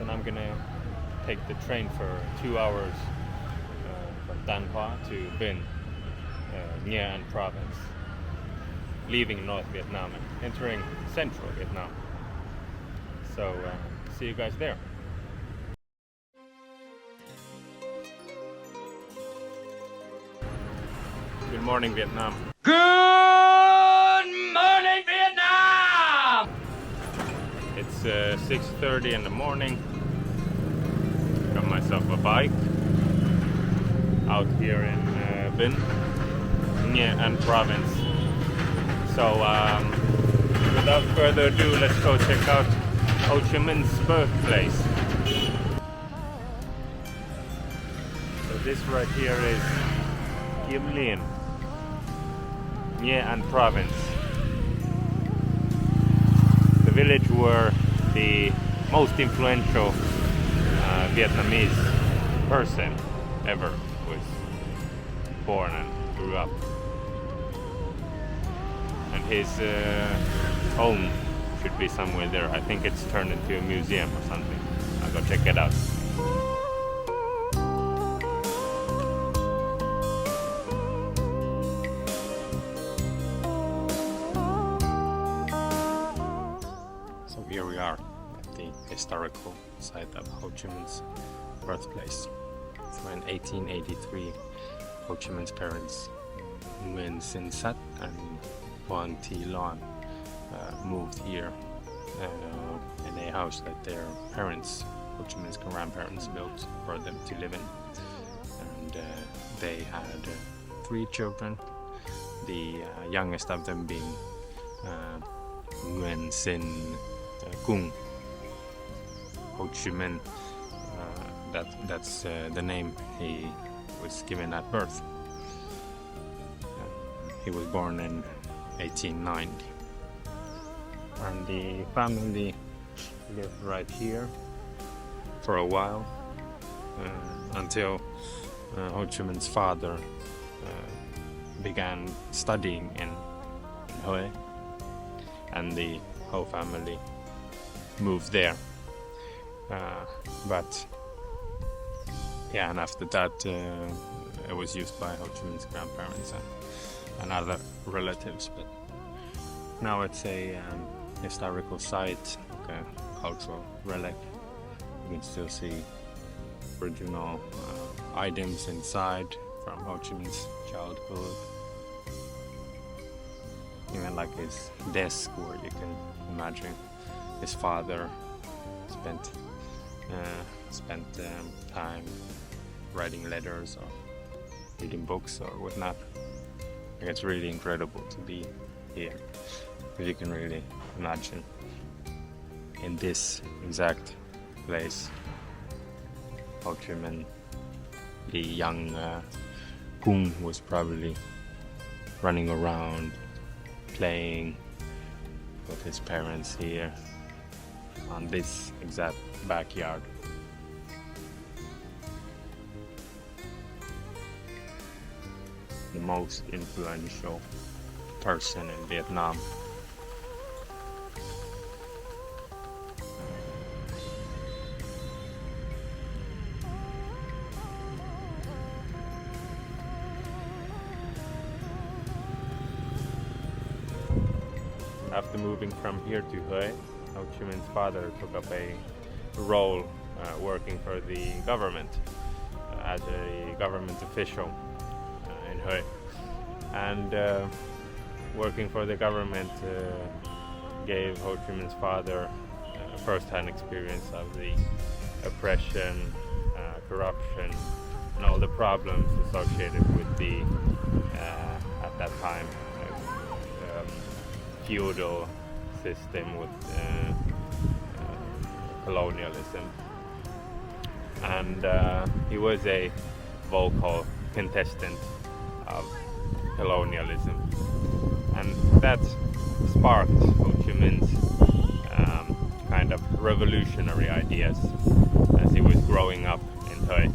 and I'm gonna take the train for 2 hours from Tan Hoa to Vinh, Nghe An province, leaving North Vietnam and entering Central Vietnam. So see you guys there. Good morning, Vietnam. Good morning, Vietnam! It's 6:30 in the morning. Got myself a bike out here in Vinh, Nghe An province. So without further ado, let's go check out Ho Chi Minh's birthplace. So this right here is Kim Lien, Nghe An province. The village where the most influential Vietnamese person ever was born and grew up. And his home should be somewhere there. I think it's turned into a museum or something. I'll go check it out. So here we are at the historical site of Ho Chi Minh's birthplace. So in 1883, Ho Chi Minh's parents, Nguyen Sin Sat and Hoang Thi Loan, moved here in a house that their parents, Ho Chi Minh's grandparents, built for them to live in. And they had 3 children, the youngest of them being Nguyen Sin Cung Ho Chi Minh. That's the name he was given at birth. He was born in 1890. And the family lived right here for a while until Ho Chi Minh's father began studying in Hue, and the Ho family moved there. But yeah, and after that it was used by Ho Chi Minh's grandparents and other relatives. But now it's a historical site, like a cultural relic. You can still see original items inside from Ho Chi Minh's childhood. Even like his desk, where you can imagine his father spent time writing letters or reading books or whatnot. It's really incredible to be here, because you can really imagine in this exact place Ho Chi Minh, the young Cung, was probably running around playing with his parents here on this exact backyard. The most influential person in Vietnam. After moving from here to Hue, Ho Chi Minh's father took up a role working for the government as a government official in Hue. And working for the government gave Ho Chi Minh's father first-hand experience of the oppression, corruption, and all the problems associated with the, at that time, feudal system with colonialism. And he was a vocal contestant of colonialism, and that sparked Ho Chi Minh's kind of revolutionary ideas as he was growing up in Hue.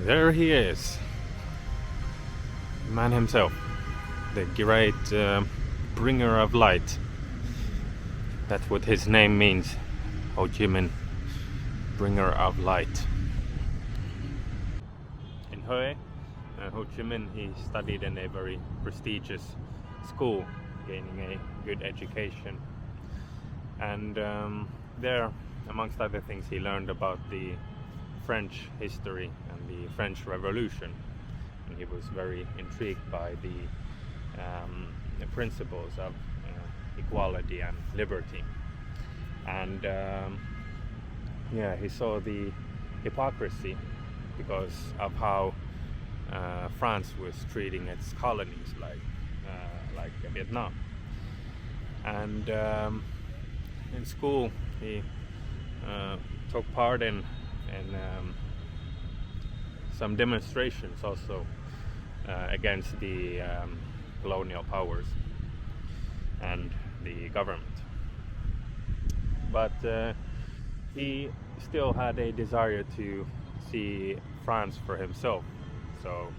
There he is, man himself, the great bringer of light. That's what his name means, Ho Chi Minh, bringer of light. In Hue, Ho Chi Minh, he studied in a very prestigious school, gaining a good education. And there, amongst other things, he learned about the French history and the French Revolution. And he was very intrigued by the principles of equality and liberty. And he saw the hypocrisy because of how France was treating its colonies like Vietnam. And in school he took part in some demonstrations also against the colonial powers and the government. But he still had a desire to see France for himself, so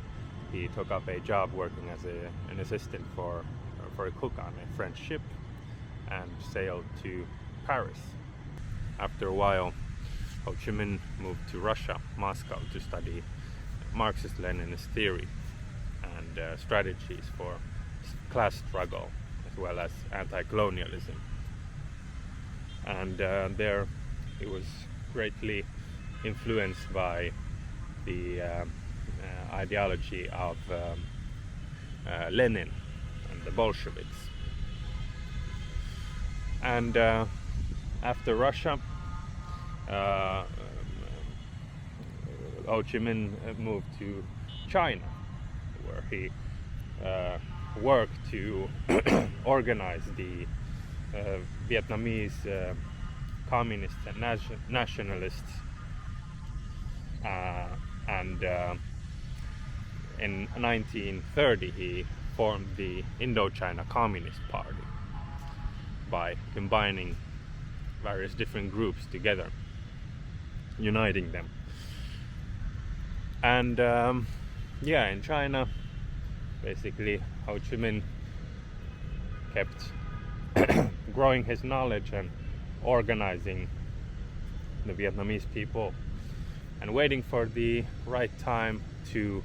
he took up a job working as an assistant for a cook on a French ship and sailed to Paris. After a while, Ho Chi Minh moved to Russia, Moscow, to study Marxist-Leninist theory and strategies for class struggle as well as anti-colonialism. And there he was greatly influenced by the ideology of Lenin and the Bolsheviks. And after Russia, Ho Chi Minh moved to China, where he worked to organize the Vietnamese communists and nationalists, and in 1930 he formed the Indochina Communist Party by combining various different groups together, uniting them. And in China, basically Ho Chi Minh kept growing his knowledge and organizing the Vietnamese people and waiting for the right time to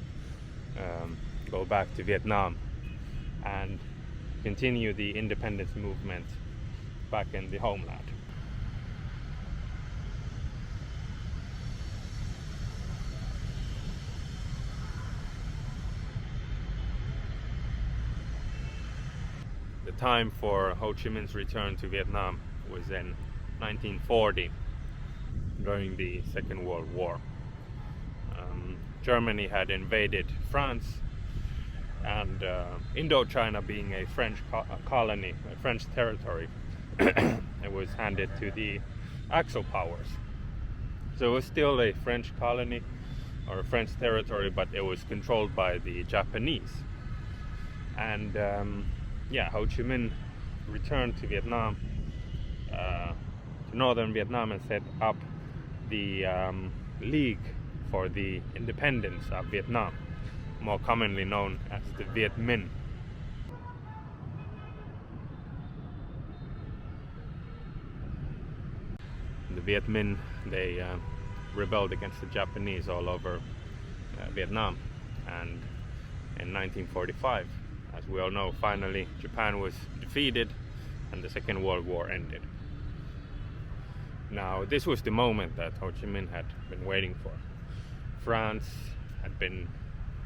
go back to Vietnam and continue the independence movement back in the homeland. The time for Ho Chi Minh's return to Vietnam was in 1940, during the Second World War. Germany had invaded France, and Indochina, being a French colony, a French territory, it was handed to the Axis powers. So it was still a French colony or a French territory, but it was controlled by the Japanese. And Ho Chi Minh returned to Vietnam, to northern Vietnam, and set up the League for the Independence of Vietnam, more commonly known as the Viet Minh. The Viet Minh, they rebelled against the Japanese all over Vietnam, and in 1945, as we all know, finally Japan was defeated and the Second World War ended. Now, this was the moment that Ho Chi Minh had been waiting for. France had been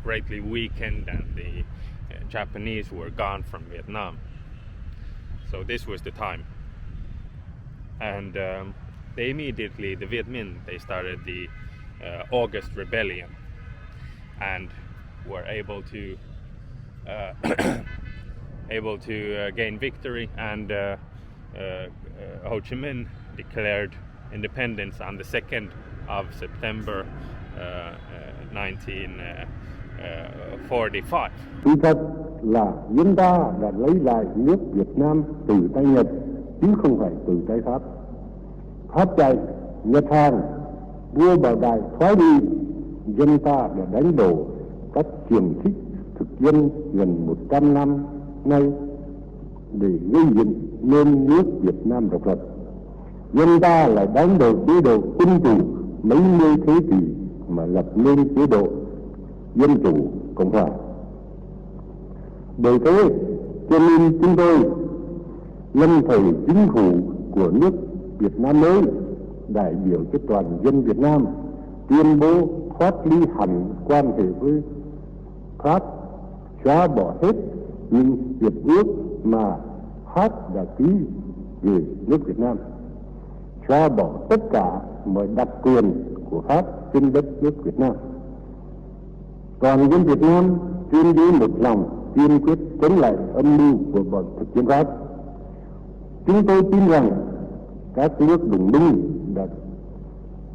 greatly weakened and the Japanese were gone from Vietnam. So this was the time. And they immediately, the Viet Minh, they started the August Rebellion and were able to gain victory, and Ho Chi Minh declared independence on the 2nd of September 1945. Sự thật là dân ta đã lấy lại nước Việt Nam từ tay Nhật, chứ không phải từ tay Pháp. Pháp chạy, Nhật hàng, vua Bảo Đại thoái đi, dân ta đã đánh đổ các xiềng xích thực dân gần 100 năm nay để gây dựng nên nước Việt Nam độc lập. Dân ta lại đánh đổ chế độ quân chủ mấy mươi thế kỷ mà lập nên chế độ dân chủ cộng hòa. Bởi thế cho nên chúng tôi lâm thời chính phủ của nước Việt Nam mới đại biểu cho toàn dân Việt Nam tuyên bố thoát ly hẳn quan hệ với Pháp, xóa bỏ hết những hiệp ước mà Pháp đã ký về nước Việt Nam, xóa bỏ tất cả mọi đặc quyền của Pháp trên đất nước Việt Nam. Toàn dân Việt Nam tuyên bố một lòng kiên quyết chống lại âm mưu của bọn thực dân Pháp. Chúng tôi tin rằng các nước đồng minh đã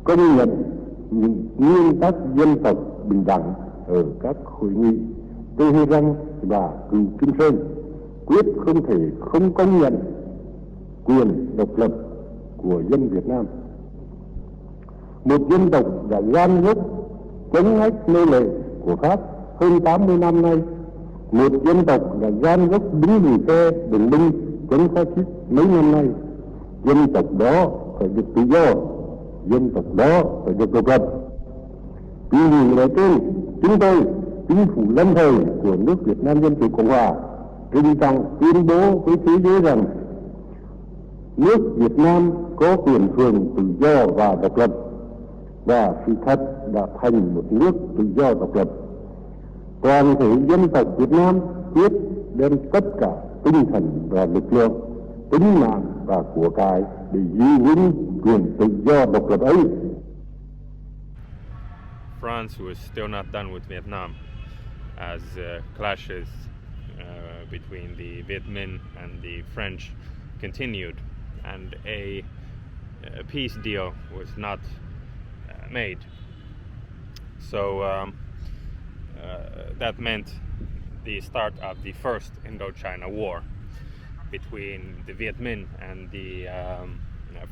công nhận những nguyên tắc dân tộc bình đẳng ở các hội nghị Tehran và Cựu Kim Sơn, quyết không thể không công nhận quyền độc lập của dân Việt Nam. Một dân tộc đã gan gốc chống ách nô lệ của Pháp hơn 80 năm nay, một dân tộc đã gan gốc đứng về phe đồng minh chống phát xít mấy năm nay. Dân tộc đó phải được tự do, dân tộc đó phải được độc lập. Vì nhìn ở trên, chúng tôi, chính phủ lâm thời của nước Việt Nam Dân Chủ Cộng Hòa, trinh trọng tuyên bố với thế giới rằng nước Việt Nam có quyền hưởng tự do và độc lập, và sự thật đã thành một nước tự do độc lập. Toàn thể dân tộc Việt Nam quyết đem tất cả tinh thần và lực lượng, tính mạng và của cải để giữ vững quyền tự do độc lập ấy. France was still not done with Vietnam, as clashes between the Viet Minh and the French continued, and a peace deal was not made. So that meant the start of the first Indochina War between the Viet Minh and the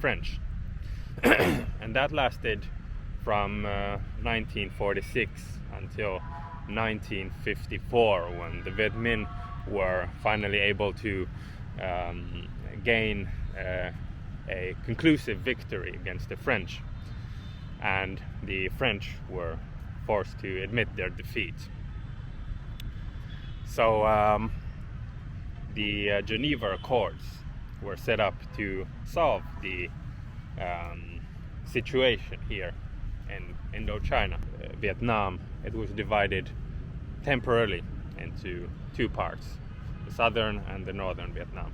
French. And that lasted from 1946 until 1954, when the Viet Minh were finally able to gain a conclusive victory against the French, and the French were forced to admit their defeat. So the Geneva Accords were set up to solve the situation here in Indochina. Vietnam, it was divided temporarily into two parts, the southern and the northern Vietnam.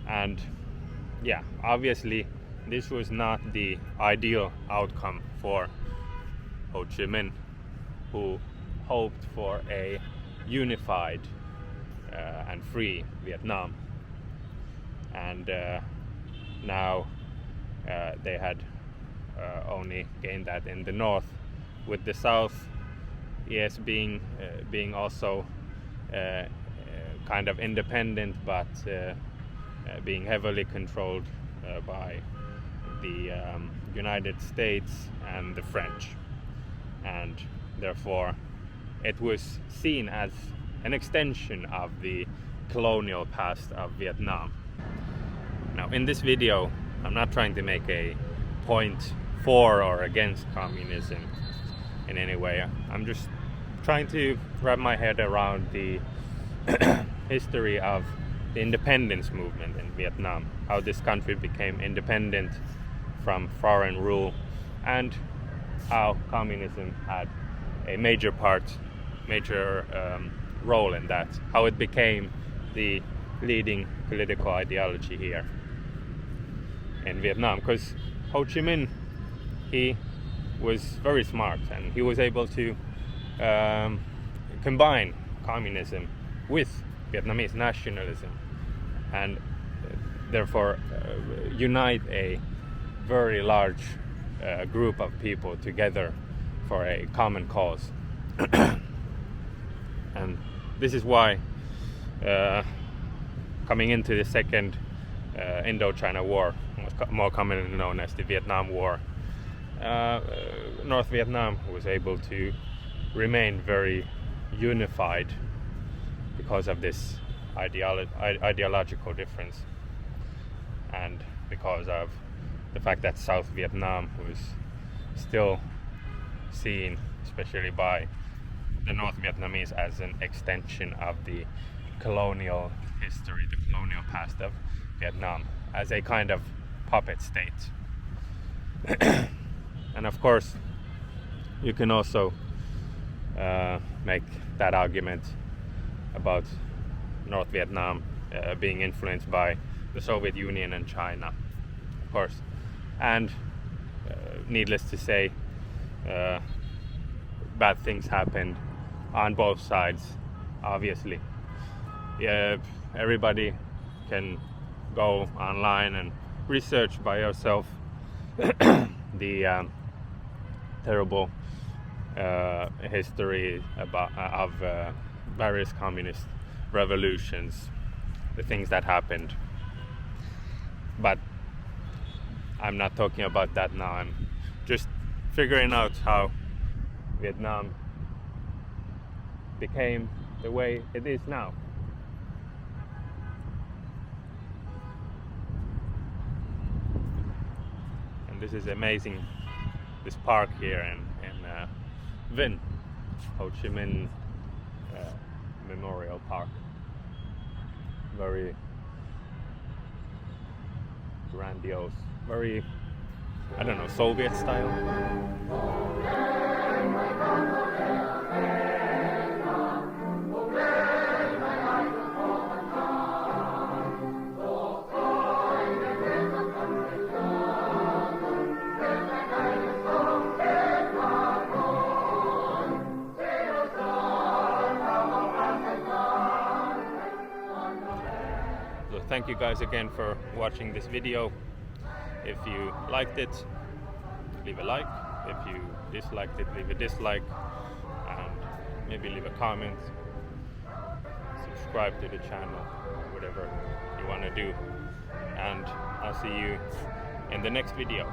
And yeah, obviously this was not the ideal outcome for Ho Chi Minh, who hoped for a unified and free Vietnam. And now they had only gained that in the north, with the south, yes, being also kind of independent, but being heavily controlled by the United States and the French, and therefore it was seen as an extension of the colonial past of Vietnam. Now, in this video, I'm not trying to make a point for or against communism in any way. I'm just trying to wrap my head around the history of the independence movement in Vietnam, how this country became independent from foreign rule, and how communism had a major role in that, how it became the leading political ideology here in Vietnam. Because Ho Chi Minh, he was very smart, and he was able to combine communism with Vietnamese nationalism, and therefore unite a very large group of people together for a common cause. And this is why coming into the second Indochina War, more commonly known as the Vietnam War, North Vietnam was able to remain very unified because of this ideological difference, and because of the fact that South Vietnam was still seen, especially by the North Vietnamese, as an extension of the colonial history, the colonial past of Vietnam, as a kind of puppet state. And of course, you can also make that argument about North Vietnam being influenced by the Soviet Union and China, of course. And needless to say, bad things happened on both sides, obviously. Everybody can go online and research by yourself the terrible history of various communist revolutions, the things that happened. But I'm not talking about that now. I'm just figuring out how Vietnam became the way it is now. And this is amazing, this park here in Vinh, Ho Chi Minh Memorial Park. Very grandiose, very, I don't know, Soviet style. So thank you guys again for watching this video. If you liked it, leave a like. If you disliked it, leave a dislike, and maybe leave a comment. Subscribe to the channel, whatever you want to do. And I'll see you in the next video.